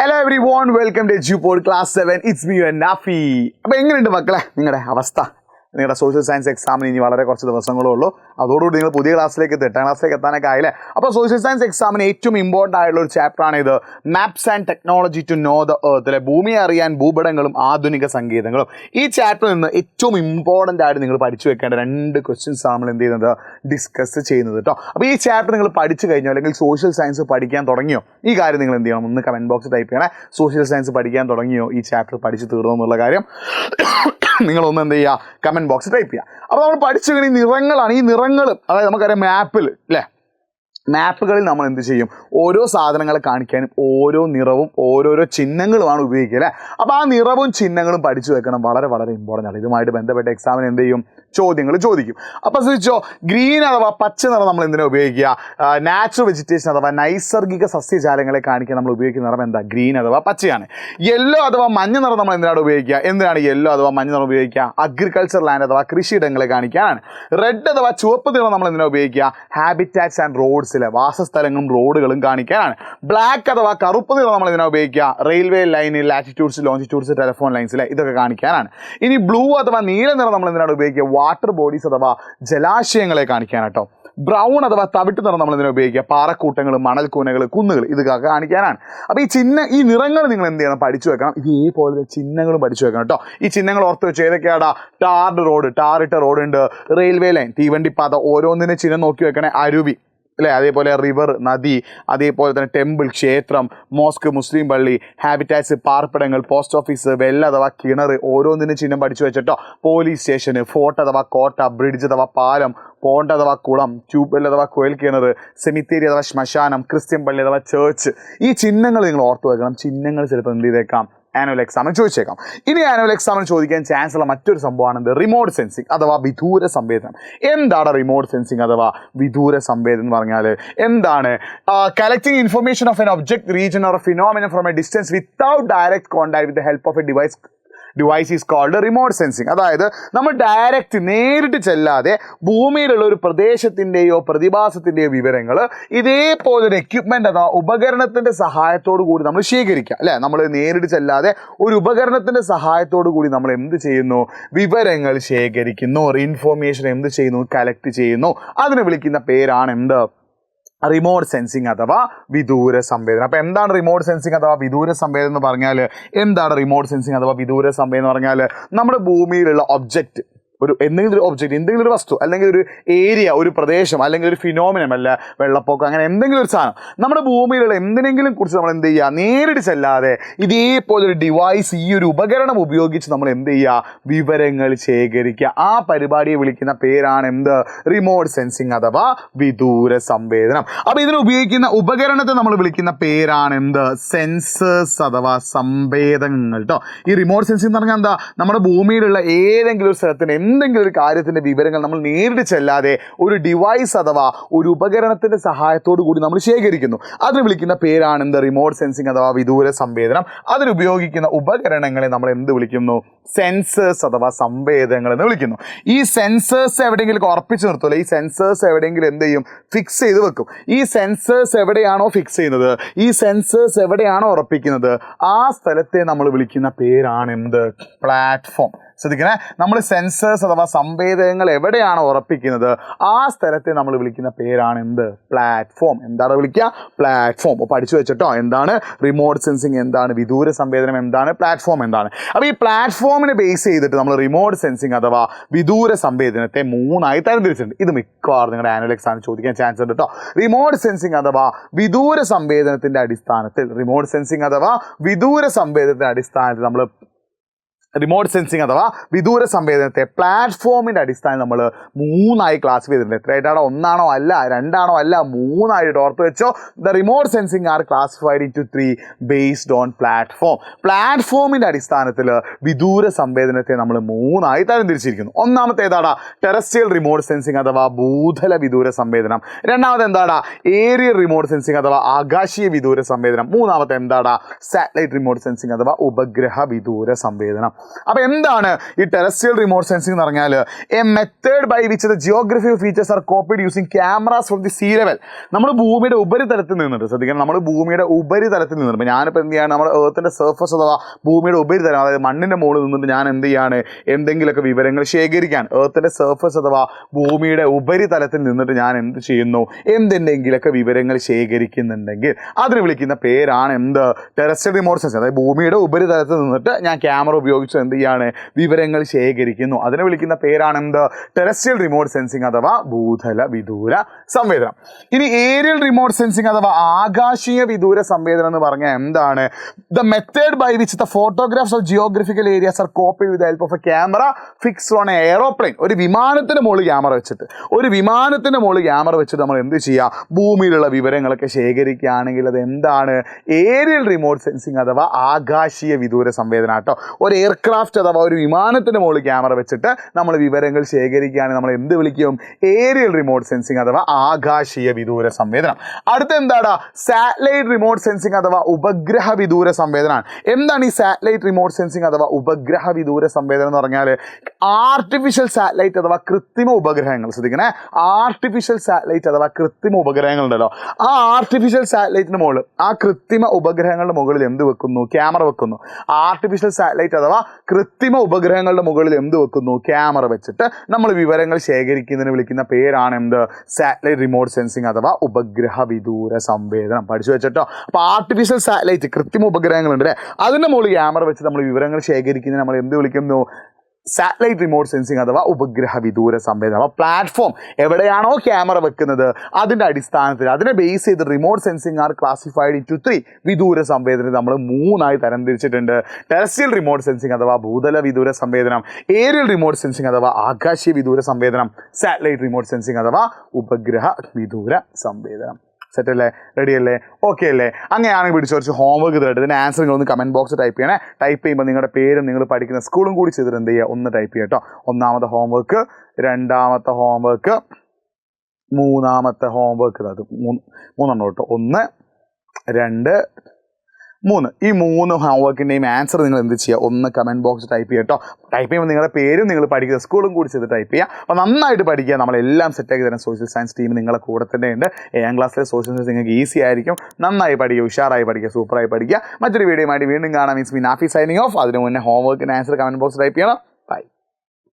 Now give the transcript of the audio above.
Hello everyone, welcome to Jupod Class 7. It's me and Nafi. അപ്പോൾ എങ്ങനെയുണ്ട് മക്കളെ നിങ്ങളുടെ അവസ്ഥ? നിങ്ങളുടെ സോഷ്യൽ സയൻസ് എക്സാമിന് ഇനി വളരെ കുറച്ച് ദിവസങ്ങളേ ഉള്ളൂ. അതോടുകൂടി നിങ്ങൾ പുതിയ ക്ലാസ്സിലേക്ക് 8ാം ക്ലാസ്സിലേക്ക് എത്താനൊക്കെ ആയില്ലേ? അപ്പോൾ സോഷ്യൽ സയൻസ് എക്സാമിന് ഏറ്റവും ഇമ്പോർട്ടൻ്റ് ആയിട്ടുള്ള ഒരു ചാപ്റ്ററാണ് ഇത്, maps and technology to know the earth, അല്ലെ, ഭൂമിയെ അറിയാൻ ഭൂപടങ്ങളും ആധുനിക സംഗീതങ്ങളും. ഈ ചാപ്റ്ററിൽ നിന്ന് ഏറ്റവും ഇമ്പോർട്ടൻ്റ് ആയിട്ട് നിങ്ങൾ പഠിച്ചു വെക്കേണ്ട 2 ക്വസ്റ്റ്യൻസ് നമ്മൾ എന്ത് ചെയ്യുന്നത്, ഡിസ്കസ് ചെയ്യുന്നത് കേട്ടോ. അപ്പോൾ ഈ ചാപ്റ്റർ നിങ്ങൾ പഠിച്ചു കഴിഞ്ഞോ അല്ലെങ്കിൽ സോഷ്യൽ സയൻസ് പഠിക്കാൻ തുടങ്ങിയോ, ഈ കാര്യം നിങ്ങൾ എന്ത് ചെയ്യണം, ഒന്ന് കമൻറ്റ് ബോക്സ് ടൈപ്പ് ചെയ്യണേ. സോഷ്യൽ സയൻസ് പഠിക്കാൻ തുടങ്ങിയോ, ഈ ചാപ്റ്റർ പഠിച്ചു തീർന്നു എന്നുള്ള കാര്യം നിങ്ങളൊന്ന് എന്ത് ചെയ്യുക, കമൻറ്റ് ബോക്സ് ടൈപ്പ് ചെയ്യുക. അപ്പോൾ നമ്മൾ പഠിച്ചു കഴിഞ്ഞാൽ നിറങ്ങളാണ്. ഈ നിറങ്ങൾ, അതായത് നമുക്കറിയാം മാപ്പിൽ അല്ലേ, മാപ്പുകളിൽ നമ്മൾ എന്ത് ചെയ്യും, ഓരോ സാധനങ്ങളെ കാണിക്കാനും ഓരോ നിറവും ഓരോരോ ചിഹ്നങ്ങളുമാണ് ഉപയോഗിക്കുക അല്ലേ. അപ്പോൾ ആ നിറവും ചിഹ്നങ്ങളും പഠിച്ചു വെക്കണം, വളരെ വളരെ ഇമ്പോർട്ടൻ്റ് ആണ്. ഇതുമായിട്ട് ബന്ധപ്പെട്ട എക്സാമിന് എന്ത് ചെയ്യും, ചോദ്യങ്ങൾ ചോദിക്കും. അപ്പോൾ ശ്രദ്ധിച്ചോ, ഗ്രീൻ അഥവാ പച്ച നിറം നമ്മൾ എന്തിനാ ഉപയോഗിക്കുക, നാച്ചുറൽ വെജിറ്റേഷൻ അഥവാ നൈസർഗിക സസ്യജാലങ്ങളെ കാണിക്കാൻ നമ്മൾ ഉപയോഗിക്കുന്ന നിറം എന്താ, ഗ്രീൻ അഥവാ പച്ചയാണ്. യെല്ലോ അഥവാ മഞ്ഞ നിറം നമ്മൾ എന്തിനാണ് ഉപയോഗിക്കുക, എന്തിനാണ് യെല്ലോ അഥവാ മഞ്ഞ നിറം ഉപയോഗിക്കുക, അഗ്രികൾച്ചർ ലാൻഡ് അഥവാ കൃഷിയിടങ്ങളെ കാണിക്കാനാണ്. റെഡ് അഥവാ ചുവപ്പ് നിറം നമ്മൾ എന്തിനാ ഉപയോഗിക്കുക, ഹാബിറ്റാറ്റ്സ് ആൻഡ് റോഡ്സ്, വാസസ്ഥലങ്ങളും റോഡുകളും കാണിക്കാനാണ്. ബ്ലാക്ക് അഥവാ കറുപ്പ് നിറം നമ്മൾ ഇതിനാ ഉപയോഗിക്കുക, railway line, latitudes, longitudes, telephone ലൈൻസിലെ ഇതൊക്കെ കാണിക്കാനാണ്. ഇനി ബ്ലൂ അഥവാ നീല നിറം നമ്മൾ എന്തിനാണ് ഉപയോഗിക്കുക, വാട്ടർ ബോഡീസ് അഥവാ ജലാശയങ്ങളെ കാണിക്കാനാട്ടോ. ബ്രൗൺ അഥവാ തവിട്ട് നിറം നമ്മൾ എന്തിനാ ഉപയോഗിക്കുക, പാറക്കൂട്ടങ്ങൾ, മണൽക്കൂനകൾ, കുന്നുകൾ ഇതൊക്കെ കാണിക്കാനാണ്. അപ്പോൾ ഈ നിറങ്ങൾ നിങ്ങൾ എന്ത് ചെയ്യണം, പഠിച്ചു വെക്കണം. ഇതേപോലെ ചിഹ്നങ്ങളും പഠിച്ചു വെക്കണം കേട്ടോ. ഈ ചിഹ്നങ്ങൾ ഓർത്ത് വെച്ച് ഏതൊക്കെയാടാ, ടാർഡ് റോഡ്, ടാറിട്ട റോഡ് ഉണ്ട്, റെയിൽവേ ലൈൻ, തീവണ്ടിപ്പാത, ഓരോന്നിനും ചിഹ്നം നോക്കി വെക്കണേ. അരുവി അല്ലേ, അതേപോലെ റിവർ, നദി, അതേപോലെ തന്നെ ടെമ്പിൾ, ക്ഷേത്രം, മോസ്ക്, മുസ്ലിം പള്ളി, ഹാബിറ്റാറ്റ്സ്, പാർപ്പിടങ്ങൾ, പോസ്റ്റ് ഓഫീസ്, വെൽ അഥവാ കിണർ, ഓരോന്നിനും ചിഹ്നം പഠിച്ചു വെച്ചിട്ടോ. പോലീസ് സ്റ്റേഷന്, ഫോർട്ട് അഥവാ കോട്ട, ബ്രിഡ്ജ് അഥവാ പാലം, പോണ്ട് അഥവാ കുളം, ട്യൂബ്വെൽ അഥവാ കുഴൽ കിണർ, സെമിത്തേരി അഥവാ ശ്മശാനം, ക്രിസ്ത്യൻ പള്ളി അഥവാ ചേർച്ച്. ഈ ചിഹ്നങ്ങൾ നിങ്ങൾ ഓർത്ത് വെക്കണം. ചിഹ്നങ്ങൾ ചിലപ്പോൾ എന്ത് ചെയ്തേക്കാം, ആനുവൽ എക്സാമിന് ചോദിച്ചേക്കാം. ഇനി ആനുവൽ എക്സാമിന് ചോദിക്കാൻ ചാൻസ് ഉള്ള മറ്റൊരു സംഭവമാണ് റിമോട്ട് സെൻസിങ് അഥവാ വിദൂര സംവേദനം. എന്താണ് റിമോട്ട് സെൻസിങ് അഥവാ വിദൂര സംവേദനം എന്ന് പറഞ്ഞാൽ എന്താണ്? Collecting information of an object, region or phenomenon from a distance without direct contact with the help of a device is called remote sensing. അതായത് നമ്മൾ ഡയറക്റ്റ് നേരിട്ട് ചെല്ലാതെ ഭൂമിയിലുള്ള ഒരു പ്രദേശത്തിൻ്റെയോ പ്രതിഭാസത്തിൻ്റെയോ വിവരങ്ങൾ ഇതേപോലൊരു എക്യുപ്മെൻ്റ് അഥവാ ഉപകരണത്തിൻ്റെ സഹായത്തോടു കൂടി നമ്മൾ ശേഖരിക്കുക അല്ലേ. നമ്മൾ നേരിട്ട് ചെല്ലാതെ ഒരു ഉപകരണത്തിൻ്റെ സഹായത്തോടു കൂടി നമ്മൾ എന്ത് ചെയ്യുന്നു, വിവരങ്ങൾ ശേഖരിക്കുന്നു, ഇൻഫോർമേഷൻ എന്ത് ചെയ്യുന്നു, കളക്ട് ചെയ്യുന്നു. അതിന് വിളിക്കുന്ന പേരാണ് എന്ത്, റിമോട്ട് സെൻസിങ് അഥവാ വിദൂര സംവേദനം. അപ്പോൾ എന്താണ് റിമോട്ട് സെൻസിങ് അഥവാ വിദൂര സംവേദനം എന്ന് പറഞ്ഞാൽ, എന്താണ് റിമോട്ട് സെൻസിങ് അഥവാ വിദൂര സംവേദനം എന്ന് പറഞ്ഞാൽ, നമ്മുടെ ഭൂമിയിലുള്ള ഒബ്ജക്റ്റ്, എന്തെങ്കിലും ഒരു ഒബ്ജക്റ്റ്, എന്തെങ്കിലും ഒരു വസ്തു, അല്ലെങ്കിൽ ഒരു ഏരിയ, ഒരു പ്രദേശം, അല്ലെങ്കിൽ ഒരു ഫിനോമിനം, അല്ല വെള്ളപ്പൊക്കം, അങ്ങനെ എന്തെങ്കിലും ഒരു സാധനം, നമ്മുടെ ഭൂമിയിലുള്ള എന്തിനെങ്കിലും കുറിച്ച് നമ്മൾ എന്ത് ചെയ്യുക, നേരിട്ട് ചെല്ലാതെ ഇതേപോലൊരു ഡിവൈസ്, ഈ ഒരു ഉപകരണം ഉപയോഗിച്ച് നമ്മൾ എന്ത് ചെയ്യുക, വിവരങ്ങൾ ശേഖരിക്കുക. ആ പരിപാടിയെ വിളിക്കുന്ന പേരാണ് എന്ത്, റിമോട്ട് സെൻസിങ് അഥവാ വിദൂര സംവേദനം. അപ്പോൾ ഇതിന് ഉപയോഗിക്കുന്ന ഉപകരണത്തെ നമ്മൾ വിളിക്കുന്ന പേരാണ് എന്ത്, സെൻസേഴ്സ് അഥവാ സംവേദനങ്ങൾ കേട്ടോ. ഈ റിമോട്ട് സെൻസിങ് എന്ന് പറഞ്ഞാൽ എന്താ, നമ്മുടെ ഭൂമിയിലുള്ള ഏതെങ്കിലും ഒരു സ്ഥലത്തിന് എന്തെങ്കിലും ഒരു കാര്യത്തിൻ്റെ വിവരങ്ങൾ നമ്മൾ നേരിട്ട് ചെല്ലാതെ ഒരു ഡിവൈസ് അഥവാ ഒരു ഉപകരണത്തിൻ്റെ സഹായത്തോടു കൂടി നമ്മൾ ശേഖരിക്കുന്നു. അതിന് വിളിക്കുന്ന പേരാണ് എന്ത്, റിമോട്ട് സെൻസിങ് അഥവാ വിദൂര സംവേദനം. അതിനുപയോഗിക്കുന്ന ഉപകരണങ്ങളെ നമ്മൾ എന്ത് വിളിക്കുന്നു, സെൻസേഴ്സ് അഥവാ സംവേദനങ്ങൾ എന്ന് വിളിക്കുന്നു. ഈ സെൻസേഴ്സ് എവിടെയെങ്കിലും ഉറപ്പിച്ച് നിർത്തുമല്ലോ, ഈ സെൻസേഴ്സ് എവിടെയെങ്കിലും എന്ത് ചെയ്യും, ഫിക്സ് ചെയ്ത് വെക്കും. ഈ സെൻസേഴ്സ് എവിടെയാണോ ഫിക്സ് ചെയ്യുന്നത്, ഈ സെൻസേഴ്സ് എവിടെയാണോ ഉറപ്പിക്കുന്നത്, ആ സ്ഥലത്തെ നമ്മൾ വിളിക്കുന്ന പേരാണ് എന്ത്, പ്ലാറ്റ്ഫോം. ശ്രദ്ധിക്കണേ, നമ്മൾ സെൻസേഴ്സ് അഥവാ സംവേദനങ്ങൾ എവിടെയാണ് ഉറപ്പിക്കുന്നത്, ആ സ്ഥലത്തെ നമ്മൾ വിളിക്കുന്ന പേരാണ് എന്ത്, പ്ലാറ്റ്ഫോം. എന്താണ് വിളിക്കുക, പ്ലാറ്റ്ഫോം. അപ്പോൾ പഠിച്ചു വെച്ചിട്ടോ, എന്താണ് റിമോട്ട് സെൻസിങ്, എന്താണ് വിദൂര സംവേദനം, എന്താണ് പ്ലാറ്റ്ഫോം, എന്താണ്. അപ്പോൾ ഈ പ്ലാറ്റ്ഫോമിനെ ബേസ് ചെയ്തിട്ട് നമ്മൾ റിമോട്ട് സെൻസിങ് അഥവാ വിദൂര സംവേദനത്തെ 3ആയി തരംതിരിച്ചിട്ടുണ്ട്. ഇത് മിക്കവാറും നിങ്ങളുടെ ആനുവൽ എക്സാമിന് ചോദിക്കാൻ ചാൻസ് ഉണ്ട് കേട്ടോ. റിമോട്ട് സെൻസിങ് അഥവാ വിദൂര സംവേദനത്തിൻ്റെ അടിസ്ഥാനത്തിൽ, റിമോട്ട് സെൻസിങ് അഥവാ വിദൂര സംവേദനത്തിൻ്റെ അടിസ്ഥാനത്തിൽ നമ്മൾ റിമോട്ട് സെൻസിങ് അഥവാ വിദൂര സംവേദനത്തെ പ്ലാറ്റ്ഫോമിൻ്റെ അടിസ്ഥാനം നമ്മൾ 3ആയി ക്ലാസ് ചെയ്തിട്ടുണ്ട്. എത്രയായിട്ടാണോ, 1ആണോ അല്ല, 2ആണോ അല്ല, 3ആയിട്ട് ഓർത്ത് വെച്ചോ. The remote sensing are classified into 3 based on platform. പ്ലാറ്റ്ഫോമിൻ്റെ അടിസ്ഥാനത്തിൽ വിദൂര സംവേദനത്തെ നമ്മൾ 3ആയി തരംതിരിച്ചിരിക്കുന്നു. ഒന്നാമത്തെ ഏതാടാ, ടെറസ്ട്രിയൽ റിമോട്ട് സെൻസിങ് അഥവാ ഭൂതല വിദൂര സംവേദനം. രണ്ടാമത്തെ എന്താടാ, ഏരിയൽ റിമോട്ട് സെൻസിങ് അഥവാ ആകാശീയ വിദൂര സംവേദനം. മൂന്നാമത്തെ എന്താടാ, സാറ്റലൈറ്റ് റിമോട്ട് സെൻസിങ് അഥവാ ഉപഗ്രഹ വിദൂര സംവേദനം. അപ്പോൾ എന്താണ് ഈ ടെറസ്ട്രിയൽ റിമോട്ട് സെൻസിംഗ് എന്ന് പറഞ്ഞാൽ? A method by which the geographical features are copied using cameras from the sea level. നമ്മൾ ഭൂമിയുടെ ഉപരിതലത്തിൽ നിന്നിട്ട് ശ്രദ്ധിക്കണം, നമ്മൾ ഭൂമിയുടെ ഉപരിതലത്തിൽ നിന്നിട്ട് ഞാനിപ്പോൾ എന്ത് ചെയ്യാണ്, നമ്മുടെ എർത്തിൻ്റെ സർഫസ് അഥവാ ഭൂമിയുടെ ഉപരിതലം, അതായത് മണ്ണിൻ്റെ മുകളിൽ നിന്നിട്ട് ഞാൻ എന്ത് ചെയ്യാണ്, എന്തെങ്കിലുമൊക്കെ വിവരങ്ങൾ ശേഖരിക്കാൻ എർത്തിൻ്റെ സർഫസ് അഥവാ ഭൂമിയുടെ ഉപരിതലത്തിൽ നിന്നിട്ട് ഞാൻ എന്ത് ചെയ്യുന്നു, എന്തെങ്കിലുമൊക്കെ വിവരങ്ങൾ ശേഖരിക്കുന്നുണ്ടെങ്കിൽ അതിന് വിളിക്കുന്ന പേരാണ് എന്ത്? Terrestrial remote sensing. അതായത് ഭൂമിയുടെ ഉപരിതലത്തിൽ നിന്നിട്ട് ഞാൻ ക്യാമറ ഉപയോഗിച്ച് എന്ത് ചെയ്യാണ്, വിവരങ്ങൾ ശേഖരിക്കുന്നു. അതിനെ വിളിക്കുന്ന പേരാണ് എന്ത്? ടെറസ്ട്രിയൽ റിമോട്ട് സെൻസിംഗ് അഥവാ ഭൂതല വിദൂര സംവേദനം. ഇനി ഏരിയൽ റിമോട്ട് സെൻസിംഗ് അഥവാ ആകാശീയ വിദൂര സംവേദനം എന്ന് പറഞ്ഞാൽ എന്താണ്? The method by which the photographs of geographical areas are copy with the help of a camera fixed on a aeroplane. ഒരു വിമാനത്തിന് മുകളിൽ ക്യാമറ വെച്ചിട്ട് നമ്മൾ എന്ത് ചെയ്യുക, ഭൂമിയിലുള്ള വിവരങ്ങളൊക്കെ ശേഖരിക്കുകയാണെങ്കിൽ അത് എന്താണ്? ഏരിയൽ റിമോട്ട് സെൻസിംഗ് അഥവാ ആകാശീയ വിദൂര സംവേദനം കേട്ടോ. ഒരു എയർക്രാഫ്റ്റ് അഥവാ ഒരു വിമാനത്തിന് മുകളിൽ ക്യാമറ വെച്ചിട്ട് നമ്മൾ വിവരങ്ങൾ ശേഖരിക്കുകയാണെങ്കിൽ നമ്മൾ എന്ത് വിളിക്കും? ഏരിയൽ റിമോട്ട് സെൻസിംഗ് അഥവാ ആകാശീയ വിദൂര സംവേദനം. അടുത്ത എന്താണ്? സാറ്റലൈറ്റ് റിമോട്ട് സെൻസിംഗ് അഥവാ ഉപഗ്രഹ വിദൂര സംവേദനമാണ്. എന്താണ് ഈ സാറ്റലൈറ്റ് റിമോട്ട് സെൻസിംഗ് അഥവാ ഉപഗ്രഹ വിദൂര സംവേദനം എന്ന് പറഞ്ഞാൽ? ആർട്ടിഫിഷ്യൽ സാറ്റലൈറ്റ് അഥവാ കൃത്രിമ ഉപഗ്രഹങ്ങൾ, ശ്രദ്ധിക്കണേ, ആർട്ടിഫിഷ്യൽ സാറ്റലൈറ്റ് അഥവാ കൃത്രിമ ഉപഗ്രഹങ്ങൾ ഉണ്ടല്ലോ, ആ ആർട്ടിഫിഷ്യൽ സാറ്റലൈറ്റിന് മുകളിൽ, ആ കൃത്രിമ ഉപഗ്രഹങ്ങളുടെ മുകളിൽ എന്ത് വെക്കുന്നു? ക്യാമറ വെക്കുന്നു. ആർട്ടിഫിഷ്യൽ സാറ്റലൈറ്റ് അഥവാ കൃത്രിമ ഉപഗ്രഹങ്ങളുടെ മുകളിൽ എന്ത് വെക്കുന്നു? ക്യാമറ വെച്ചിട്ട് നമ്മൾ വിവരങ്ങൾ ശേഖരിക്കുന്നതിന് വിളിക്കുന്ന പേരാണ് എന്ത്? സാറ്റലൈറ്റ് റിമോട്ട് സെൻസിംഗ് അഥവാ ഉപഗ്രഹ വിദൂര സംവേദനം. പഠിച്ചു വെച്ചിട്ടോ. അപ്പോൾ ആർട്ടിഫിഷ്യൽ സാറ്റലൈറ്റ് കൃത്രിമ ഉപഗ്രഹങ്ങളുണ്ട് അല്ലേ, അതിൻ്റെ മുകളിൽ ക്യാമറ വെച്ച് നമ്മൾ വിവരങ്ങൾ ശേഖരിക്കുന്നതിന് നമ്മൾ എന്ത് വിളിക്കുന്നു? സാറ്റലൈറ്റ് റിമോട്ട് സെൻസിംഗ് അഥവാ ഉപഗ്രഹ വിദൂര സംവേദനം. അപ്പോൾ പ്ലാറ്റ്ഫോം എവിടെയാണോ ക്യാമറ വെക്കുന്നത് അതിൻ്റെ അടിസ്ഥാനത്തിൽ അതിനെ ബേസ് ചെയ്ത് remote sensing are classified into 3. വിദൂര സംവേദനം നമ്മൾ 3 തരംതിരിച്ചിട്ടുണ്ട്. ടെറസ്ട്രിയൽ റിമോട്ട് സെൻസിംഗ് അഥവാ ഭൂതല വിദൂര സംവേദനം, ഏരിയൽ റിമോട്ട് സെൻസിംഗ് അഥവാ ആകാശീയ വിദൂര സംവേദനം, സാറ്റലൈറ്റ് റിമോട്ട് സെൻസിംഗ് അഥവാ ഉപഗ്രഹ വിദൂര സംവേദനം. സെറ്റ് അല്ലേ? റെഡി അല്ലേ? ഓക്കെ അല്ലേ? അങ്ങനെയാണെങ്കിൽ പിടിച്ച് കുറച്ച് ഹോംവർക്ക് തരട്ടെ. ഇതിൻ്റെ ആൻസർ നിങ്ങളൊന്ന് കമൻറ്റ് ബോക്സ് ടൈപ്പ് ചെയ്യണേ. ടൈപ്പ് ചെയ്യുമ്പോൾ നിങ്ങളുടെ പേരും നിങ്ങൾ പഠിക്കുന്ന സ്കൂളും കൂടി ചെയ്തിട്ട് എന്ത് ചെയ്യുക, ഒന്ന് ടൈപ്പ് ചെയ്യുക കേട്ടോ. ഒന്നാമത്തെ ഹോംവർക്ക്, രണ്ടാമത്തെ ഹോംവർക്ക്, മൂന്നാമത്തെ ഹോംവർക്ക്. അത് മൂന്നെണ്ണം കേട്ടോ. 1, 2, 3. ഈ 3 ഹോംവർക്കിൻ്റെയും ആൻസർ നിങ്ങൾ എന്ത് ചെയ്യുക, ഒന്ന് കമൻറ്റ് ബോക്സ് ടൈപ്പ് ചെയ്യുക കേട്ടോ. ടൈപ്പ് ചെയ്യുമ്പോൾ നിങ്ങളുടെ പേരും നിങ്ങൾ പഠിക്കുന്ന സ്കൂളും കൂടി ചെയ്ത് ടൈപ്പ് ചെയ്യുക. അപ്പോൾ നന്നായിട്ട് പഠിക്കുക. നമ്മളെല്ലാം സെറ്റാക്കി തരാൻ സോഷ്യൽ സയൻസ് ടീം നിങ്ങളെ കൂടെ തന്നെ ഉണ്ട്. 7ാം ക്ലാസ്സിലെ സോഷ്യൽ സയൻസ് നിങ്ങൾക്ക് ഈസി ആയിരിക്കും. നന്നായി പഠിക്കുക, ഉഷാറായി പഠിക്കുക, സൂപ്പറായി പഠിക്കുക. മറ്റൊരു വീഡിയോയുമായിട്ട് വീണ്ടും കാണാം. Means me Nafi signing off. അതിന് മുന്നേ ഹോംവർക്കിൻ്റെ ആൻസർ കമൻറ്റ് ബോക്സ് ടൈപ്പ് ചെയ്യണം. ബൈ.